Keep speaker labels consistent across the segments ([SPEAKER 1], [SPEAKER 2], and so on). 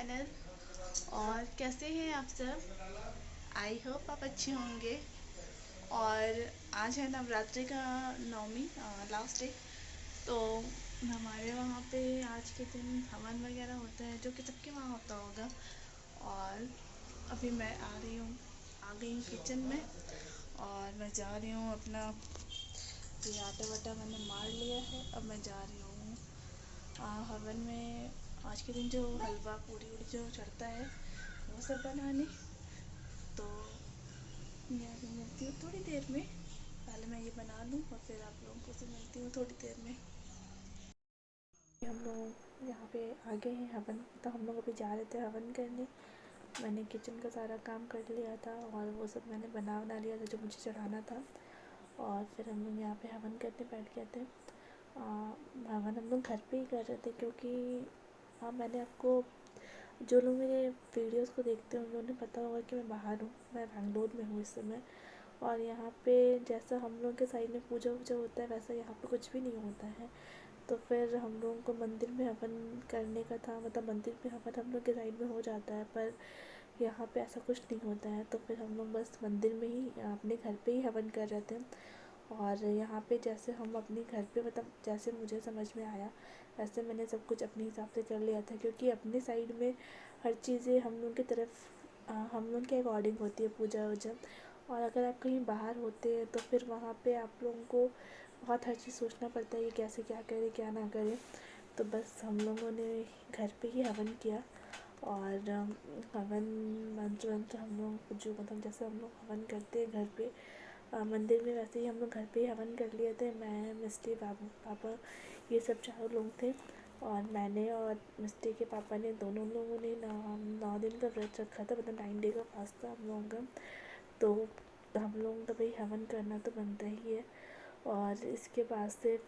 [SPEAKER 1] Channel. और कैसे हैं आप सब? आई होप आप अच्छे होंगे। और आज है नवरात्रि का नवमी, लास्ट डे। तो हमारे वहाँ पे आज के दिन हवन वगैरह होता है, जो कि सबके वहाँ होता होगा। और अभी मैं आ गई हूँ किचन में। और मैं जा रही हूँ अपना, ये आटा वाटा मैंने मार लिया है। अब मैं जा रही हूँ हवन में आज के दिन जो हलवा पूरी उड़ी जो चढ़ता है वो सब बनाने। तो मैं अभी मिलती हूँ थोड़ी देर में। पहले मैं ये बना लूँ और फिर आप लोगों से मिलती हूँ थोड़ी देर में। हम लोग यहाँ पे आ गए हैं हवन, तो हम लोग अभी जा रहे थे हवन करने। मैंने किचन का सारा काम कर लिया था और वो सब मैंने बना लिया था जो मुझे चढ़ाना था। और फिर हम लोग यहाँ पे हवन करने बैठ गए थे। हवन हम लोग घर पे ही कर रहे थे, क्योंकि मैंने आपको, जो लोग मेरे वीडियोस को देखते होंगे उन्हें पता होगा कि मैं बाहर हूँ, मैं बैंगलोर में हूँ इस समय। और यहाँ पे जैसा हम लोग के साइड में पूजा वूजा होता है वैसा यहाँ पे कुछ भी नहीं होता है। तो फिर हम लोगों को मंदिर में हवन करने का था, मतलब मंदिर में हवन हम लोग के साइड में हो जाता है, पर यहाँ पे ऐसा कुछ नहीं होता है। तो फिर हम लोग बस मंदिर में ही अपने घर पे ही हवन कर रहे थे। और यहाँ पे जैसे हम अपने घर पे, मतलब जैसे मुझे समझ में आया वैसे मैंने सब कुछ अपने हिसाब से कर लिया था, क्योंकि अपने साइड में हर चीज़ें हम लोग की तरफ हम लोग के अकॉर्डिंग होती है पूजा वूजा। और अगर आप कहीं बाहर होते हैं तो फिर वहाँ पे आप लोगों को बहुत हर चीज़ सोचना पड़ता है कि कैसे क्या करें क्या ना करें। तो बस हम लोगों ने घर पे ही हवन किया। और हवन मंत्र वंत्र हम लोग जो, मतलब जैसे हम लोग हवन करते हैं घर पे मंदिर में, वैसे ही हम लोग घर पे ही हवन कर लिए थे। मैं, मिस्टी, बाबू, पापा, ये सब चारों लोग थे। और मैंने और मिस्टी के पापा ने, दोनों लोगों ने 9 दिन का व्रत रखा था, मतलब 9 डे का फास्ट था हम लोगों का। तो हम लोगों का भाई हवन करना तो बनता ही है। और इसके बाद से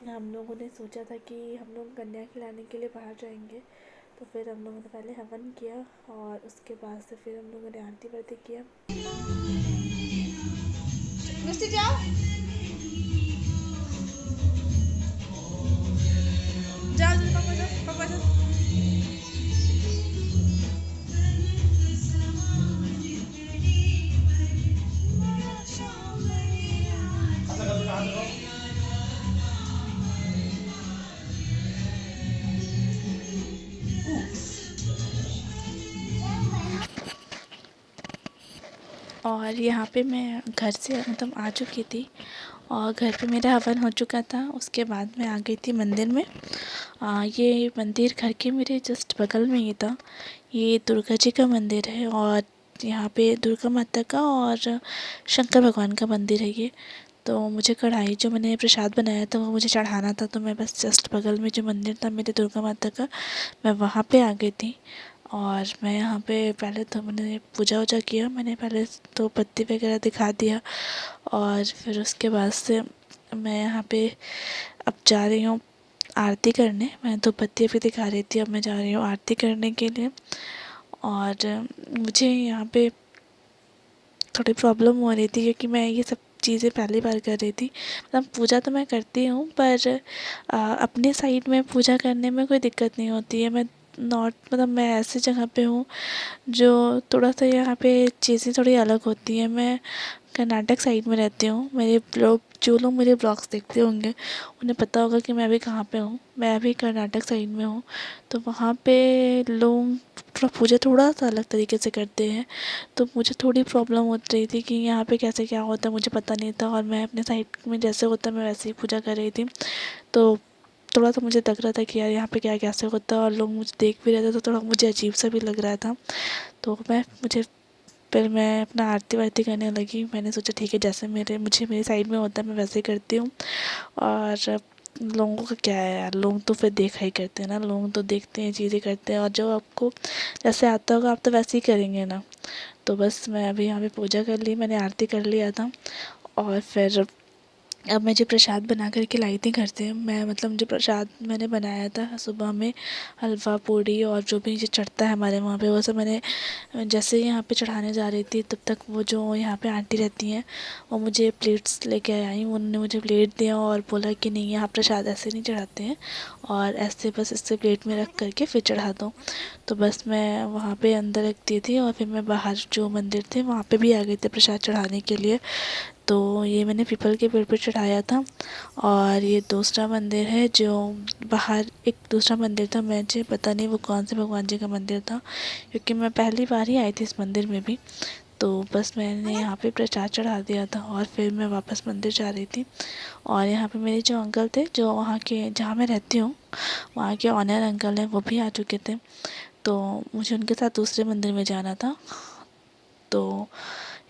[SPEAKER 1] हम लोगों ने सोचा था कि हम लोग कन्या खिलाने के लिए बाहर जाएंगे। तो फिर हम लोगों ने पहले हवन किया और उसके बाद से फिर हम लोगों ने आरती वारती किया। मिस्टी जाओ, जाओ जल्दी, पापा जाओ, पापा जाओ। और यहाँ पे मैं घर से, मतलब आ चुकी थी और घर पे मेरा हवन हो चुका था। उसके बाद मैं आ गई थी मंदिर में। ये मंदिर घर के मेरे जस्ट बगल में ही था। ये दुर्गा जी का मंदिर है और यहाँ पे दुर्गा माता का और शंकर भगवान का मंदिर है ये। तो मुझे कढ़ाई, जो मैंने प्रसाद बनाया था वो मुझे चढ़ाना था, तो मैं बस जस्ट बगल में जो मंदिर था मेरे दुर्गा माता का, मैं वहाँ पे आ गई थी। और मैं यहाँ पे पहले तो मैंने पूजा वूजा किया, मैंने पहले तो पत्ती वगैरह दिखा दिया। और फिर उसके बाद से मैं यहाँ पे अब जा रही हूँ आरती करने। मैं तो पत्ती अभी दिखा रही थी, अब मैं जा रही हूँ आरती करने के लिए। और मुझे यहाँ पे थोड़ी प्रॉब्लम हो रही थी, क्योंकि मैं ये सब चीज़ें पहली बार कर रही थी। मतलब पूजा तो मैं करती हूँ, पर अपने साइड में पूजा करने में कोई दिक्कत नहीं होती है। मैं नॉर्थ, मतलब मैं ऐसी जगह पे हूँ जो थोड़ा सा, यहाँ पे चीज़ें थोड़ी अलग होती हैं। मैं कर्नाटक साइड में रहती हूँ। मेरे लोग, जो लोग मेरे ब्लॉग्स देखते होंगे उन्हें पता होगा कि मैं अभी कहाँ पे हूँ। मैं अभी कर्नाटक साइड में हूँ। तो वहाँ पे लोग थोड़ा पूजा थोड़ा सा अलग तरीके से करते हैं। तो मुझे थोड़ी प्रॉब्लम हो रही थी कि यहाँ पे कैसे क्या होता है, मुझे पता नहीं था। और मैं अपने साइड में जैसे होता है मैं वैसे ही पूजा कर रही थी। तो थोड़ा सा मुझे लग रहा था कि यार यहाँ पे क्या कैसे होता है, और लोग मुझे देख भी रहे थे, तो थोड़ा मुझे अजीब सा भी लग रहा था। तो फिर मैं अपना आरती वारती करने लगी। मैंने सोचा ठीक है, जैसे मेरे साइड में होता है मैं वैसे ही करती हूँ। और लोगों का क्या है यार, लोग तो फिर देखा ही करते हैं ना, लोग तो देखते हैं, चीज़ें करते हैं, और जो आपको जैसे आता होगा आप तो वैसे ही करेंगे ना। तो बस मैं अभी यहाँ पे पूजा कर ली, मैंने आरती कर लिया था। और फिर अब मैं जो प्रसाद बना कर के लाई थी घर से, मैं मतलब जो प्रसाद मैंने बनाया था सुबह में, हलवा पूड़ी और जो भी जो चढ़ता है हमारे वहाँ पे, वो सब मैंने जैसे ही यहाँ पे चढ़ाने जा रही थी तब तक वो जो यहाँ पे आंटी रहती हैं वो मुझे प्लेट्स लेके आई। उन्होंने मुझे प्लेट दिया और बोला कि नहीं, यहाँ प्रसाद ऐसे नहीं चढ़ाते हैं और ऐसे बस इससे प्लेट में रख करके फिर चढ़ा दो। तो बस मैं वहाँ पे अंदर रख दी थी और फिर मैं बाहर जो मंदिर थे वहाँ पे भी आ गई थी प्रसाद चढ़ाने के लिए। तो ये मैंने पीपल के पेड़ पे चढ़ाया था। और ये दूसरा मंदिर है जो बाहर, एक दूसरा मंदिर था, मुझे पता नहीं वो कौन से भगवान जी का मंदिर था क्योंकि मैं पहली बार ही आई थी इस मंदिर में भी। तो बस मैंने यहाँ पे प्रसाद चढ़ा दिया था और फिर मैं वापस मंदिर जा रही थी। और यहाँ पे मेरे जो अंकल थे, जो वहाँ के, जहाँ मैं रहती हूँ वहाँ के ऑनर अंकल हैं, वो भी आ चुके थे। तो मुझे उनके साथ दूसरे मंदिर में जाना था। तो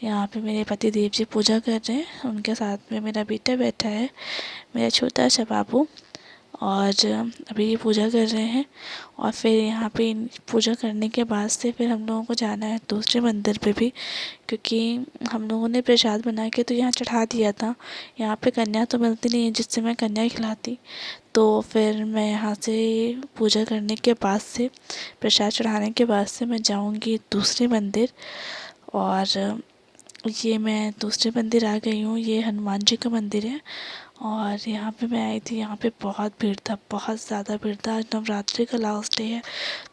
[SPEAKER 1] यहाँ पे मेरे पति देव जी पूजा कर रहे हैं, उनके साथ में मेरा बेटा बैठा है, मेरा छोटा सा बाबू। और अभी ये पूजा कर रहे हैं और फिर यहाँ पे पूजा करने के बाद से फिर हम लोगों को जाना है दूसरे मंदिर पे भी, क्योंकि हम लोगों ने प्रसाद बना के तो यहाँ चढ़ा दिया था। यहाँ पे कन्या तो मिलती नहीं है जिससे मैं कन्या खिलाती। तो फिर मैं यहाँ से पूजा करने के बाद से, प्रसाद चढ़ाने के बाद से मैं जाऊँगी दूसरे मंदिर। और ये मैं दूसरे मंदिर आ गई हूँ, ये हनुमान जी का मंदिर है। और यहाँ पे मैं आई थी, यहाँ पे बहुत भीड़ था, बहुत ज़्यादा भीड़ था। आज नवरात्रि का लास्ट डे है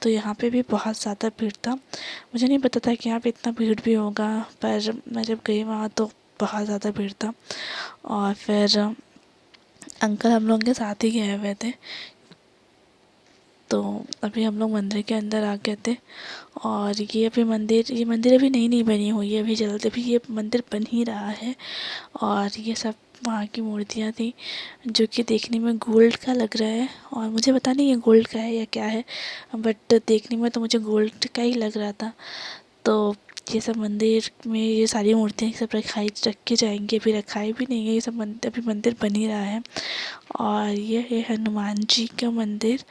[SPEAKER 1] तो यहाँ पे भी बहुत ज़्यादा भीड़ था। मुझे नहीं पता था कि यहाँ पे इतना भीड़ भी होगा, पर मैं जब गई वहाँ तो बहुत ज़्यादा भीड़ था। और फिर अंकल हम लोगों के साथ ही गए हुए थे। तो अभी हम लोग मंदिर के अंदर आ गए थे। और ये मंदिर अभी नई नई बनी हुई है, अभी जल्द अभी ये मंदिर बन ही रहा है। और ये सब वहाँ की मूर्तियाँ थी जो कि देखने में गोल्ड का लग रहा है, और मुझे पता नहीं ये गोल्ड का है या क्या है, बट देखने में तो मुझे गोल्ड का ही लग रहा था। तो ये सब मंदिर में ये सारी मूर्तियाँ सब रखी जाएंगी, अभी रखाई भी नहीं है, ये सब अभी मंदिर बन ही रहा है। और ये है हनुमान जी का मंदिर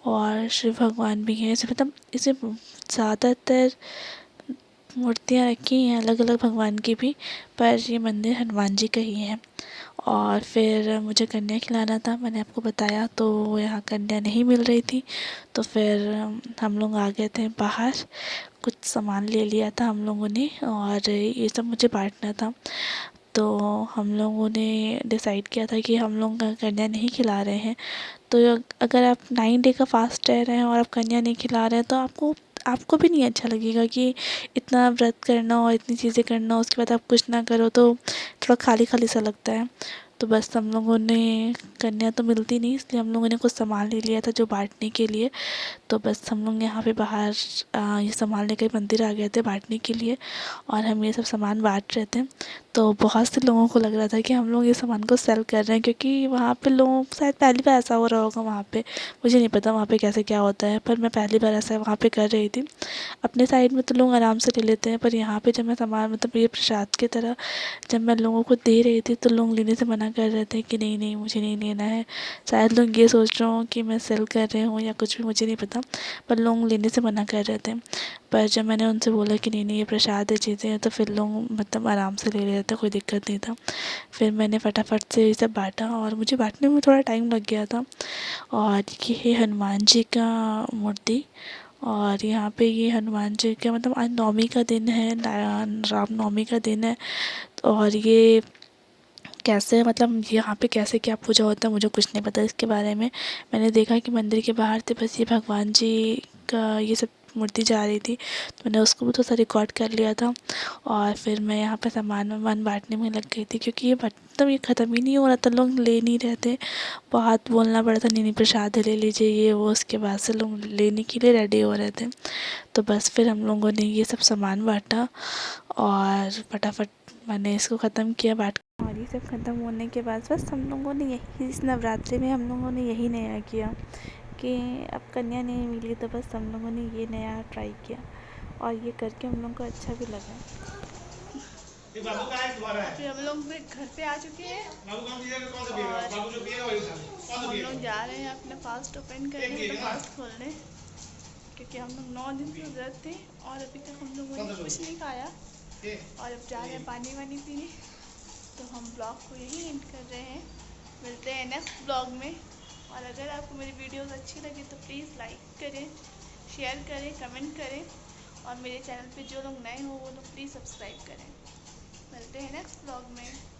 [SPEAKER 1] और शिव भगवान भी हैं। इसे मतलब इसे ज़्यादातर मूर्तियाँ रखी हैं अलग अलग भगवान की भी, पर ये मंदिर हनुमान जी का ही है। और फिर मुझे कन्या खिलाना था, मैंने आपको बताया, तो यहाँ कन्या नहीं मिल रही थी। तो फिर हम लोग आ गए थे बाहर, कुछ सामान ले लिया था हम लोगों ने और ये सब मुझे बांटना था। तो हम लोगों ने डिसाइड किया था कि हम लोग कन्या नहीं खिला रहे हैं। तो अगर आप 9 डे का फास्ट रह रहे हैं और आप कन्या नहीं खिला रहे हैं तो आपको भी नहीं अच्छा लगेगा कि इतना व्रत करना और इतनी चीज़ें करना, उसके बाद आप कुछ ना करो तो थोड़ा खाली खाली सा लगता है। तो बस हम लोगों ने, कन्या तो मिलती नहीं इसलिए हम लोगों ने कुछ सामान ले लिया था जो बांटने के लिए। तो बस हम लोग यहाँ पे बाहर ये सामान लेकर मंदिर आ गए थे बांटने के लिए, और हम ये सब सामान बांट रहे थे। तो बहुत से लोगों को लग रहा था कि हम लोग ये सामान को सेल कर रहे हैं, क्योंकि वहाँ पे लोगों शायद पहली बार ऐसा हो रहा होगा वहाँ पे, मुझे नहीं पता वहाँ पे कैसे क्या होता है, पर मैं पहली बार ऐसा वहाँ पे कर रही थी। अपने साइड में तो लोग आराम से ले लेते हैं, पर यहाँ पे जब मैं सामान, मतलब ये प्रसाद की तरह जब मैं लोगों को दे रही थी तो लोग लेने से मना कर रहे थे कि नहीं नहीं मुझे नहीं लेना है। शायद लोग ये सोच रहे हों कि मैं सेल कर रही हूँ या कुछ भी, मुझे नहीं पता, पर लोग लेने से मना कर रहे थे। पर जब मैंने उनसे बोला कि नहीं नहीं ये प्रसाद है, चीज़ें हैं, तो फिर लोग मतलब आराम से ले रहे थे, कोई दिक्कत नहीं था। फिर मैंने फटाफट से ये सब बांटा और मुझे बांटने में थोड़ा टाइम लग गया था। और ये है हनुमान जी का मूर्ति, और यहाँ पे ये हनुमान जी का, मतलब आज नवमी का दिन है, राम नवमी का दिन है। और ये कैसे, मतलब यहाँ पे कैसे क्या पूजा होता है मुझे कुछ नहीं पता इसके बारे में। मैंने देखा कि मंदिर के बाहर थे बस ये भगवान जी का ये सब मूर्ति जा रही थी, तो मैंने उसको भी थोड़ा सा रिकॉर्ड कर लिया था। और फिर मैं यहाँ पे सामान वामान बांटने में लग गई थी, क्योंकि ये मतलब ये ख़त्म ही नहीं हो रहा था, लोग ले नहीं रहे थे। बहुत बोलना पड़ा था, नहीं नहीं प्रसाद ले लीजिए ये वो, उसके बाद से लोग लेने के लिए रेडी हो रहे थे। तो बस फिर हम लोगों ने ये सब सामान बांटा और फटाफट मैंने इसको ख़त्म किया बांट। और ये सब ख़त्म होने के बाद बस हम लोगों ने यही, इस नवरात्रि में हम लोगों ने यही नया किया कि अब कन्या नहीं मिली तो बस हम लोगों ने ये नया ट्राई किया, और ये करके हम लोग को अच्छा भी लगा। अभी हम लोग घर पे आ चुके हैं और हम लोग जा रहे हैं अपना फास्ट ओपन करने, मतलब फास्ट खोलने, क्योंकि हम लोग 9 दिन से व्रत थे और अभी तक हम लोगों ने कुछ नहीं खाया। और अब जा रहे हैं पानी वानी पीने। तो हम ब्लॉग को यही एंड कर रहे हैं। मिलते हैं नेक्स्ट ब्लॉग में। और अगर आपको मेरी वीडियोस अच्छी लगी तो प्लीज़ लाइक करें, शेयर करें, कमेंट करें। और मेरे चैनल पे जो लोग नए हो वो लोग प्लीज़ सब्सक्राइब करें। मिलते हैं नेक्स्ट ब्लॉग में।